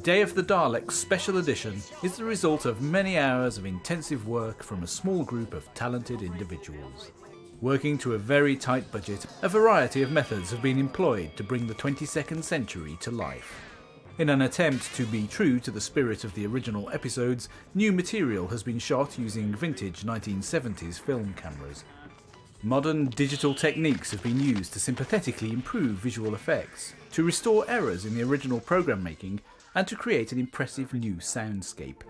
Day of the Daleks Special Edition is the result of many hours of intensive work from a small group of talented individuals. Working to a very tight budget, a variety of methods have been employed to bring the 22nd century to life. In an attempt to be true to the spirit of the original episodes, new material has been shot using vintage 1970s film cameras. Modern digital techniques have been used to sympathetically improve visual effects, to restore errors in the original program making, and to create an impressive new soundscape.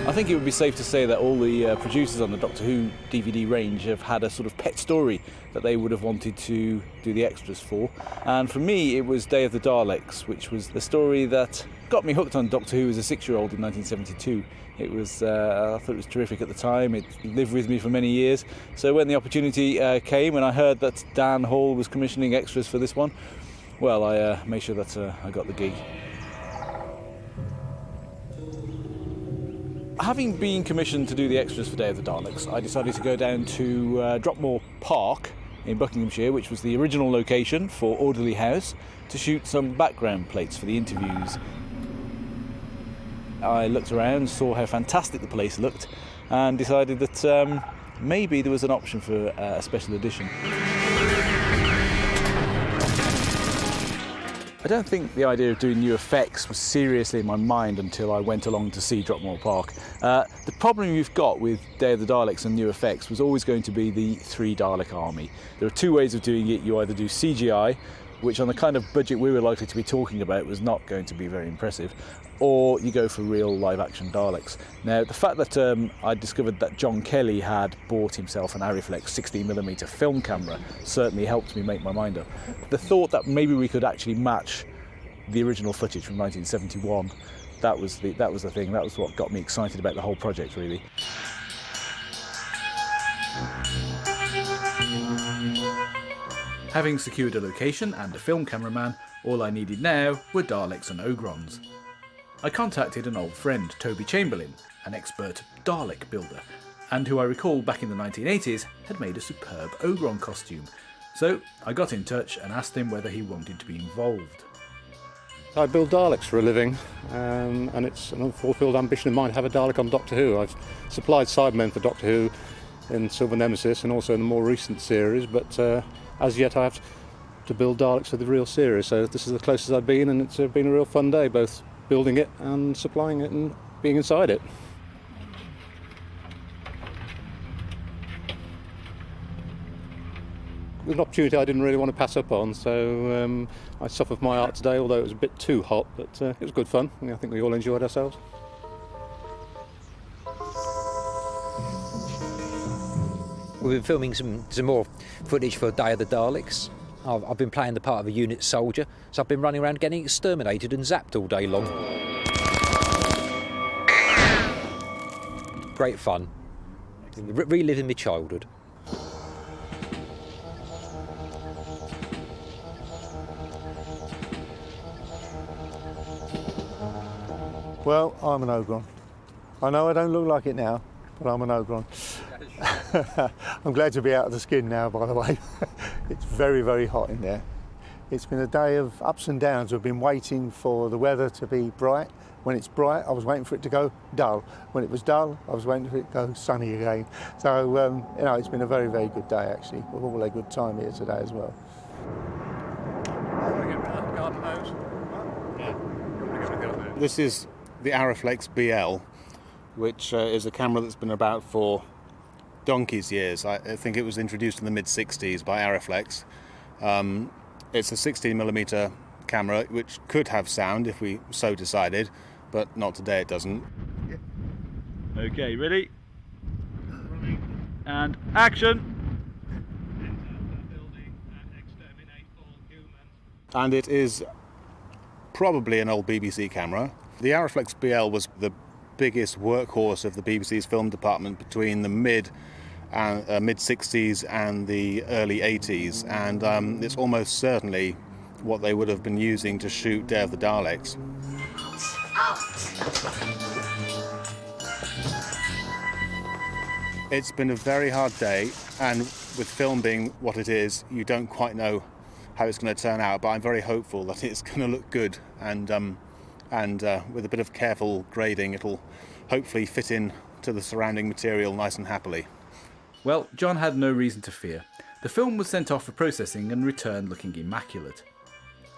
I think it would be safe to say that all the producers on the Doctor Who DVD range have had a sort of pet story that they would have wanted to do the extras for. And for me, it was Day of the Daleks, which was the story that got me hooked on Doctor Who as a 6-year-old in 1972. It was, I thought it was terrific at the time. It lived with me for many years. So when the opportunity came and I heard that Dan Hall was commissioning extras for this one, well, I made sure that I got the gig. Having been commissioned to do the extras for Day of the Daleks, I decided to go down to Dropmore Park in Buckinghamshire, which was the original location for Orderly House, to shoot some background plates for the interviews. I looked around, saw how fantastic the place looked, and decided that maybe there was an option for a special edition. I don't think the idea of doing new effects was seriously in my mind until I went along to see Dropmore Park. The problem you've got with Day of the Daleks and new effects was always going to be the 3 Dalek army. There are 2 ways of doing it. You either do CGI, which on the kind of budget we were likely to be talking about was not going to be very impressive, or you go for real live-action Daleks. Now, the fact that I discovered that John Kelly had bought himself an Arriflex 16mm film camera certainly helped me make my mind up. The thought that maybe we could actually match the original footage from 1971, that was the thing. That was what got me excited about the whole project, really. Having secured a location and a film cameraman, all I needed now were Daleks and Ogrons. I contacted an old friend, Toby Chamberlain, an expert Dalek builder, and who I recall back in the 1980s had made a superb Ogron costume. So I got in touch and asked him whether he wanted to be involved. I build Daleks for a living, and it's an unfulfilled ambition of mine to have a Dalek on Doctor Who. I've supplied Cybermen for Doctor Who in Silver Nemesis and also in the more recent series, but as yet I have to build Daleks for the real series, so this is the closest I've been, and it's been a real fun day, both building it and supplying it and being inside it. It was an opportunity I didn't really want to pass up on, so I suffered my art today, although it was a bit too hot, but it was good fun. I think we all enjoyed ourselves. We've been filming some more footage for Day of the Daleks. I've been playing the part of a unit soldier, so I've been running around getting exterminated and zapped all day long. Great fun. Reliving my childhood. Well, I'm an Ogron. I know I don't look like it now, but I'm an Ogron. I'm glad to be out of the skin now, by the way. It's very, very hot in there. It's been a day of ups and downs. We've been waiting for the weather to be bright. When it's bright, I was waiting for it to go dull. When it was dull, I was waiting for it to go sunny again. So, it's been a very, very good day, actually. We've all had a good time here today as well. This is the Arriflex BL, which is a camera that's been about for donkey's years. I think it was introduced in the mid-60s by Arriflex. It's a 16mm camera which could have sound if we so decided, but not today, it doesn't. Okay, ready? And action! And it is probably an old BBC camera. The Arriflex BL was the biggest workhorse of the BBC's film department between the mid-60s and the early 80s, and it's almost certainly what they would have been using to shoot Day of the Daleks. It's been a very hard day, and with film being what it is, you don't quite know how it's going to turn out, but I'm very hopeful that it's going to look good, and with a bit of careful grading, it'll hopefully fit in to the surrounding material nice and happily. Well, John had no reason to fear. The film was sent off for processing and returned looking immaculate.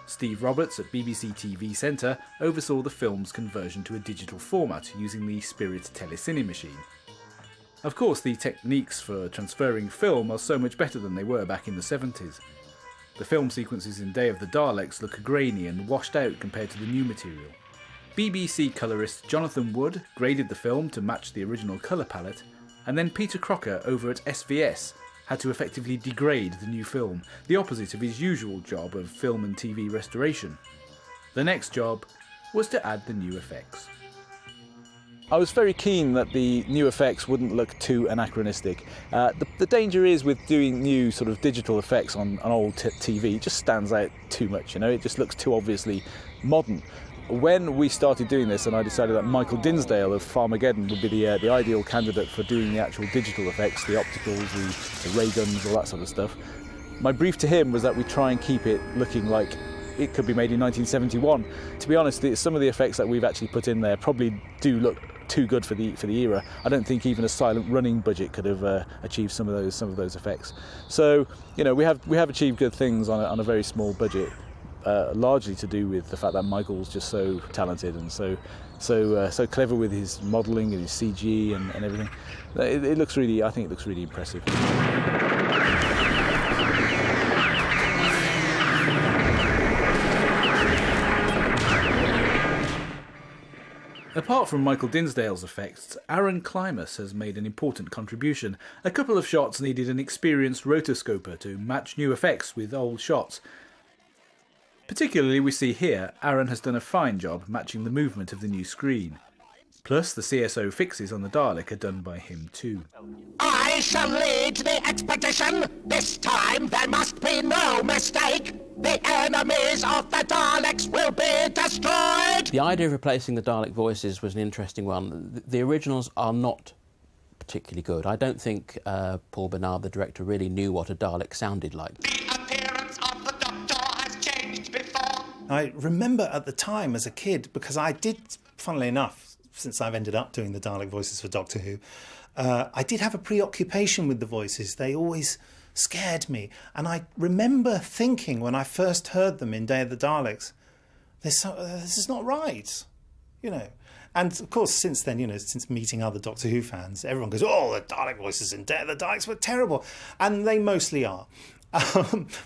Steve Roberts at BBC TV Centre oversaw the film's conversion to a digital format using the Spirit telecine machine. Of course, the techniques for transferring film are so much better than they were back in the 70s. The film sequences in Day of the Daleks look grainy and washed out compared to the new material. BBC colourist Jonathan Wood graded the film to match the original colour palette, and then Peter Crocker over at SVS had to effectively degrade the new film, the opposite of his usual job of film and TV restoration. The next job was to add the new effects. I was very keen that the new effects wouldn't look too anachronistic. The danger is with doing new sort of digital effects on old TV, it just stands out too much, you know, it just looks too obviously modern. When we started doing this and I decided that Michael Dinsdale of Farmageddon would be the ideal candidate for doing the actual digital effects, the opticals, the ray guns, all that sort of stuff, my brief to him was that we try and keep it looking like it could be made in 1971. To be honest, some of the effects that we've actually put in there probably do look too good for the era. I don't think even a silent running budget could have achieved some of those effects. So, you know, we have achieved good things on a very small budget. Largely to do with the fact that Michael's just so talented and so clever with his modelling and his CG and everything. It looks really, I think it looks really impressive. Apart from Michael Dinsdale's effects, Aaron Klimas has made an important contribution. A couple of shots needed an experienced rotoscoper to match new effects with old shots. Particularly we see here, Aaron has done a fine job matching the movement of the new screen. Plus the CSO fixes on the Dalek are done by him too. I shall lead the expedition. This time there must be no mistake. The enemies of the Daleks will be destroyed. The idea of replacing the Dalek voices was an interesting one. The originals are not particularly good. I don't think Paul Bernard, the director, really knew what a Dalek sounded like. I remember at the time as a kid, because I did, funnily enough, since I've ended up doing the Dalek voices for Doctor Who, I did have a preoccupation with the voices. They always scared me. And I remember thinking when I first heard them in Day of the Daleks, this is not right, you know. And of course, since then, you know, since meeting other Doctor Who fans, everyone goes, oh, the Dalek voices in Day of the Daleks were terrible. And they mostly are.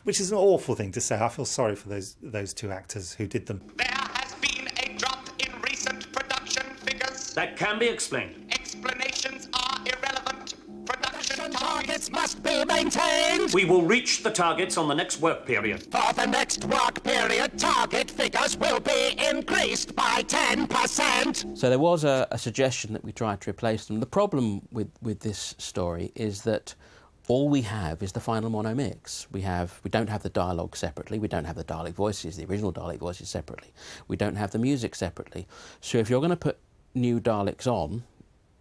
Which is an awful thing to say. I feel sorry for those two actors who did them. There has been a drop in recent production figures. That can be explained. Explanations are irrelevant. Production targets must be maintained. We will reach the targets on the next work period. For the next work period, target figures will be increased by 10%. So there was a suggestion that we tried to replace them. The problem with this story is that all we have is the final mono mix. We don't have the dialogue separately. We don't have the Dalek voices, the original Dalek voices separately. We don't have the music separately. So if you're going to put new Daleks on,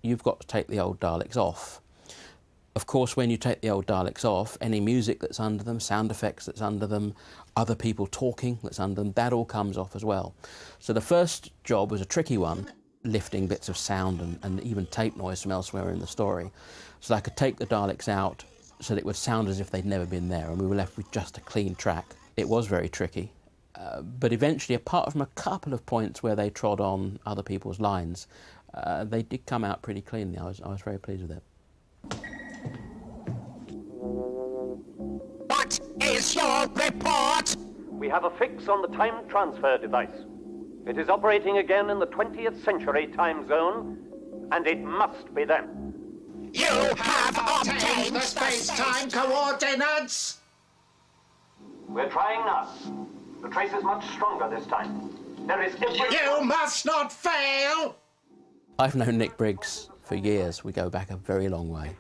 you've got to take the old Daleks off. Of course, when you take the old Daleks off, any music that's under them, sound effects that's under them, other people talking that's under them, that all comes off as well. So the first job was a tricky one, lifting bits of sound and even tape noise from elsewhere in the story, so I could take the Daleks out so that it would sound as if they'd never been there, and we were left with just a clean track. It was very tricky, but eventually, apart from a couple of points where they trod on other people's lines, they did come out pretty cleanly. I was very pleased with it. What is your report? We have a fix on the time transfer device. It is operating again in the 20th century time zone, and it must be them. You have obtained the space-time coordinates! We're trying now. The trace is much stronger this time. There is You must not fail! I've known Nick Briggs for years. We go back a very long way.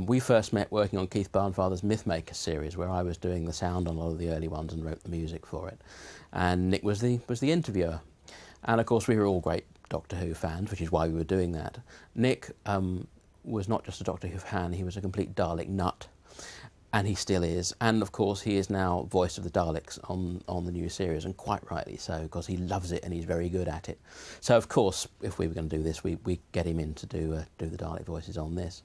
We first met working on Keith Barnfather's Mythmaker series, where I was doing the sound on a lot of the early ones and wrote the music for it. And Nick was the interviewer. And of course we were all great Doctor Who fans, which is why we were doing that. Nick was not just a Doctor Who fan, he was a complete Dalek nut. And he still is. And of course, he is now voice of the Daleks on the new series, and quite rightly so, because he loves it and he's very good at it. So of course, if we were going to do this, we get him in to do the Dalek voices on this.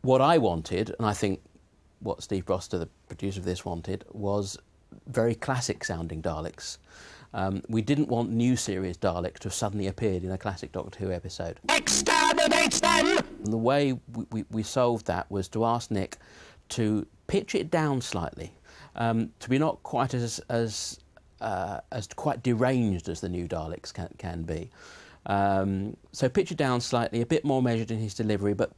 What I wanted, and I think what Steve Broster, the producer of this, wanted, was very classic sounding Daleks. We didn't want new series Daleks to have suddenly appeared in a classic Doctor Who episode. Exterminate them! And the way we solved that was to ask Nick to pitch it down slightly, to be not quite as quite deranged as the new Daleks can be. So pitch it down slightly, a bit more measured in his delivery, but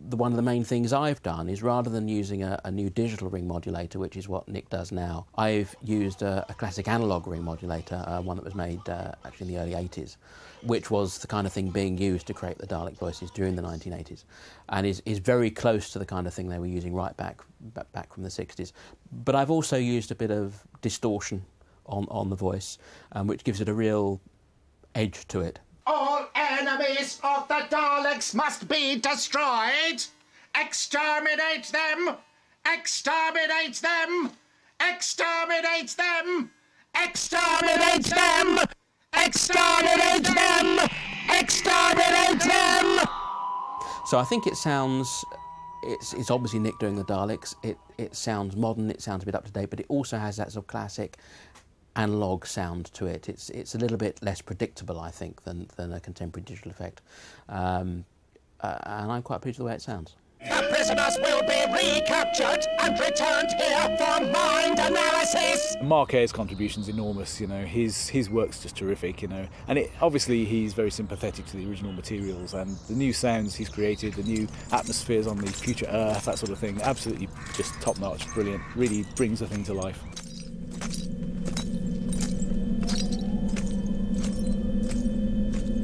one of the main things I've done is, rather than using a new digital ring modulator, which is what Nick does now, I've used a classic analogue ring modulator, one that was made actually in the early 80s, which was the kind of thing being used to create the Dalek voices during the 1980s, and is very close to the kind of thing they were using right back from the 60s. But I've also used a bit of distortion on the voice, which gives it a real edge to it. All enemies of the Daleks must be destroyed! Exterminate them! Exterminate them! Exterminate them! Exterminate them! Exterminate them! Exterminate them! So I think it sounds, it's obviously Nick doing the Daleks, it sounds modern, it sounds a bit up to date, but it also has that sort of classic analogue sound to it. It's a little bit less predictable, I think, than a contemporary digital effect. And I'm quite pleased with the way it sounds. The prisoners will be recaptured and returned here for mind analysis! Mark Ayre's contribution's enormous, you know, his work's just terrific, you know, and obviously he's very sympathetic to the original materials, and the new sounds he's created, the new atmospheres on the future Earth, that sort of thing, absolutely just top-notch, brilliant, really brings the thing to life.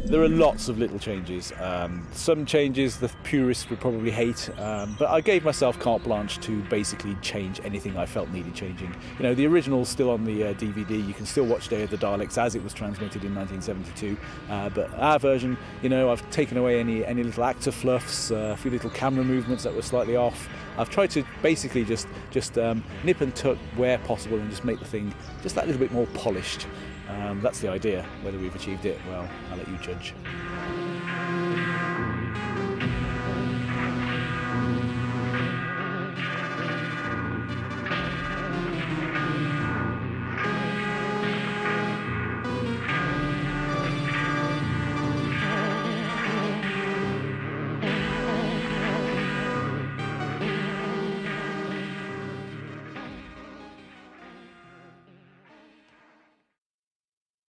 There are lots of little changes. Some changes the purists would probably hate, but I gave myself carte blanche to basically change anything I felt needed changing. You know, the original's still on the DVD. You can still watch Day of the Daleks as it was transmitted in 1972. But our version, you know, I've taken away any little actor fluffs, a few little camera movements that were slightly off. I've tried to basically just nip and tuck where possible and just make the thing just that little bit more polished. That's the idea. Whether we've achieved it, well, I'll let you judge.